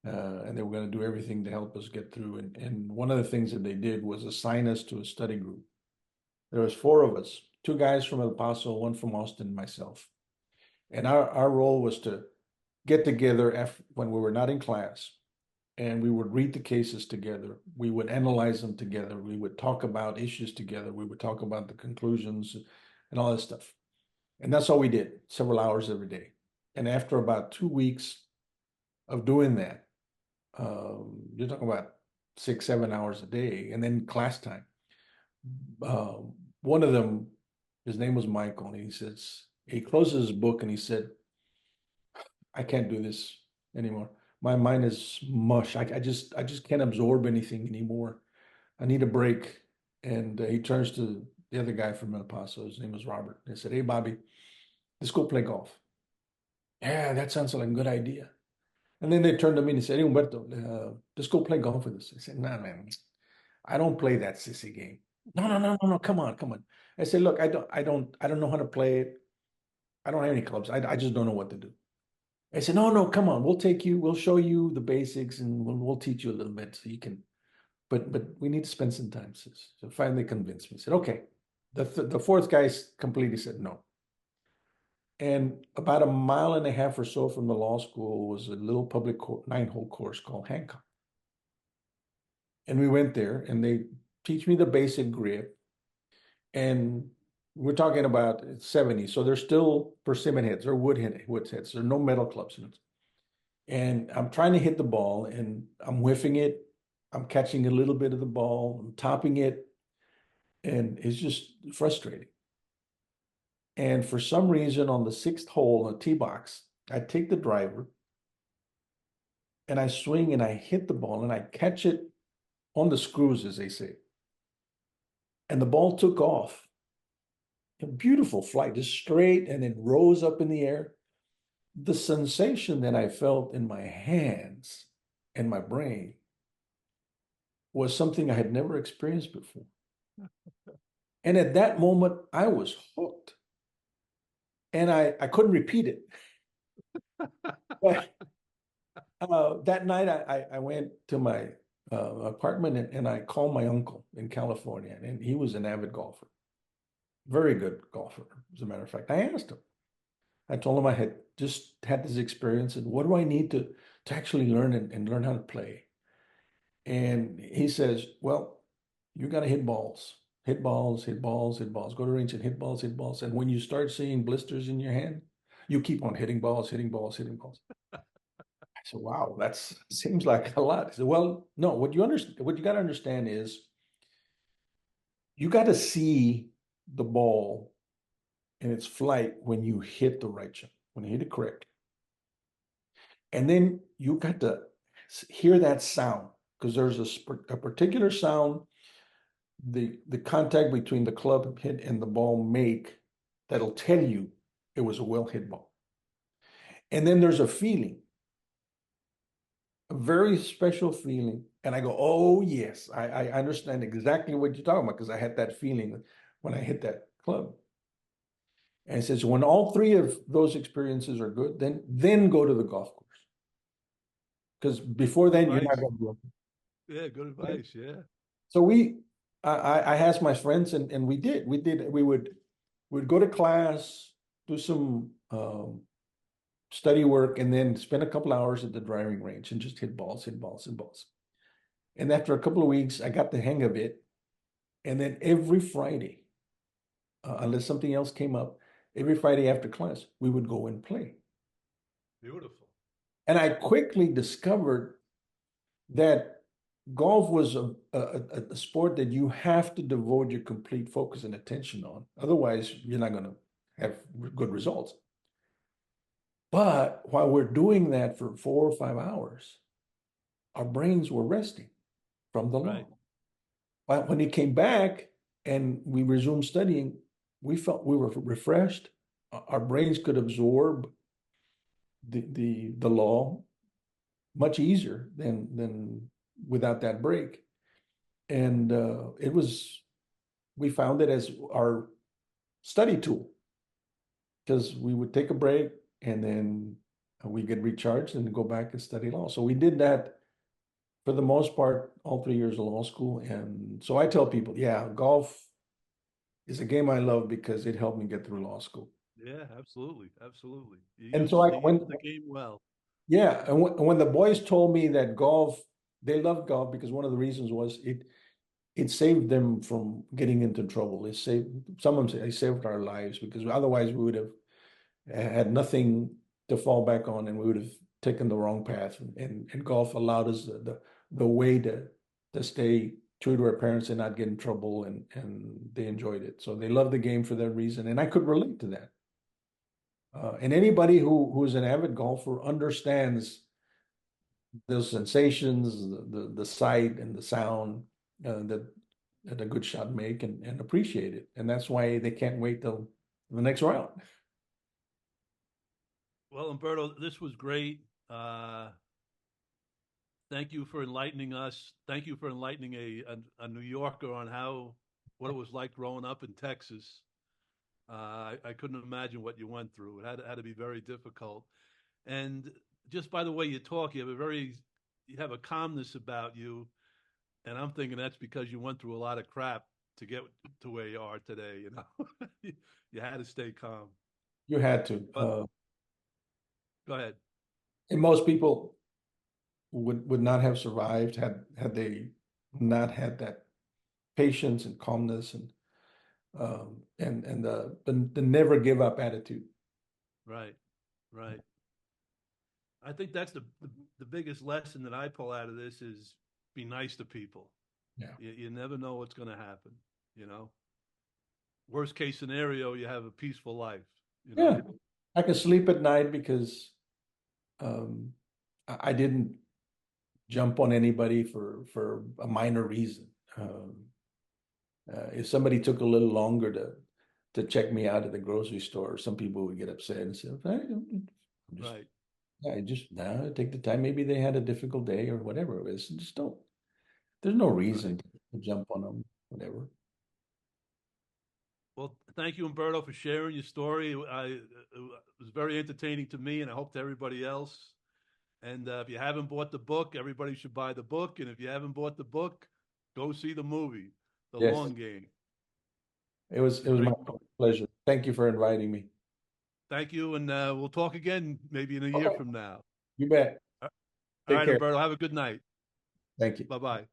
And they were going to do everything to help us get through. And one of the things that they did was assign us to a study group. There was four of us, two guys from El Paso, one from Austin, and myself. And our role was to get together when we were not in class, and we would read the cases together. We would analyze them together. We would talk about issues together. We would talk about the conclusions and all that stuff. And that's all we did, several hours every day. And after about 2 weeks of doing that, you're talking about 6, 7 hours a day, and then class time. Uh, One of them, his name was Michael, and he closes his book and he said, I can't do this anymore. My mind is mush. I just can't absorb anything anymore. I need a break. And he turns to the other guy from El Paso. His name was Robert. He said, Hey, Bobby, let's go play golf. Yeah, that sounds like a good idea. And then they turned to me and said, Hey, Humberto, let's go play golf with us. I said, Nah, man, I don't play that sissy game. No, no, no, no, no. Come on, come on. I said, Look, I don't know how to play it. I don't have any clubs. I just don't know what to do. I said, No, no, come on. We'll show you the basics, and we'll teach you a little bit so you can, but we need to spend some time, sis. So finally convinced me. I said, Okay. The fourth guy completely said no. And about a mile and a half or so from the law school was a little public 9-hole course called Hancock. And we went there, and they teach me the basic grip. And we're talking about 70. So they're still persimmon heads or wood heads. There are no metal clubs in it. And I'm trying to hit the ball, and I'm whiffing it. I'm catching a little bit of the ball. I'm topping it. And it's just frustrating. And for some reason, on the sixth hole on the tee box, I take the driver and I swing and I hit the ball and I catch it on the screws, as they say. And the ball took off. A beautiful flight, just straight, and it rose up in the air. The sensation that I felt in my hands and my brain was something I had never experienced before. And at that moment, I was hooked. And I couldn't repeat it. But that night, I went to my apartment, and I called my uncle in California, and he was an avid golfer, very good golfer, as a matter of fact. I asked him, I told him I had just had this experience, and what do I need to actually learn and learn how to play? And he says, Well, you got to hit balls, hit balls, hit balls, hit balls, go to range and hit balls, hit balls. And when you start seeing blisters in your hand, you keep on hitting balls, hitting balls, hitting balls. I said, Wow, that seems like a lot. He said, Well, no, what you got to understand is you got to see the ball in its flight when you hit the right shot, when you hit it correct. And then you got to hear that sound, because there's a particular sound the contact between the club hit and the ball make that'll tell you it was a well hit ball. And then there's a feeling, a very special feeling. And I go, Oh, yes, I understand exactly what you're talking about, because I had that feeling when I hit that club. And it says, when all three of those experiences are good, then go to the golf course. Because before then, you're not Advice. going to do Yeah, good it. advice. Yeah. So I asked my friends, and we would go to class, do some study work, and then spend a couple hours at the driving range and just hit balls, hit balls, hit balls. And after a couple of weeks, I got the hang of it. And then every Friday, unless something else came up. Every Friday after class, we would go and play. Beautiful. And I quickly discovered that golf was a sport that you have to devote your complete focus and attention on. Otherwise, you're not going to have good results. But while we're doing that for 4 or 5 hours, our brains were resting from the Right. law. But when he came back and we resumed studying, we felt we were refreshed. Our brains could absorb the law much easier than without that break. And we found it as our study tool because we would take a break and then we get recharged and go back and study law. So we did that for the most part, all 3 years of law school. And so I tell people, yeah, golf is a game I love because it helped me get through law school. Yeah, absolutely. Absolutely. And so You use the game well. yeah, and when the boys told me that golf, they loved golf because one of the reasons was it saved them from getting into trouble. It saved someone said it saved our lives because otherwise we would have had nothing to fall back on and we would have taken the wrong path. And golf allowed us the way to stay true to our parents and not get in trouble and they enjoyed it. So they loved the game for that reason. And I could relate to that. And anybody who's an avid golfer understands those sensations, the sight and the sound that a good shot make and appreciate it. And that's why they can't wait till the next round. Well, Umberto, this was great. Thank you for enlightening us. Thank you for enlightening a New Yorker on what it was like growing up in Texas. I couldn't imagine what you went through. It had to be very difficult. And just by the way you talk, you have a calmness about you. And I'm thinking that's because you went through a lot of crap to get to where you are today. You know, you had to stay calm. You had to. But go ahead. And most people would not have survived had they not had that patience and calmness and the never give up attitude. Right, right. I think that's the biggest lesson that I pull out of this is be nice to people. Yeah. You never know what's going to happen. You know, worst case scenario, you have a peaceful life. You Yeah. know, I can sleep at night because um, I didn't jump on anybody for a minor reason. If somebody took a little longer to check me out at the grocery store, some people would get upset and say, "Hey, I'm just right, I just now take the time. Maybe they had a difficult day or whatever it is. Just don't. There's no right. reason to jump on them. Whatever. Well, thank you, Umberto, for sharing your story. It was very entertaining to me, and I hope to everybody else. And if you haven't bought the book, everybody should buy the book. And if you haven't bought the book, go see the movie, The Yes, Long Game. It's a it was my great movie. pleasure. Thank you for inviting me. Thank you, and we'll talk again maybe in a year Okay, from now. you bet. All Take right, care. Umberto, have a good night. Thank you. Bye bye.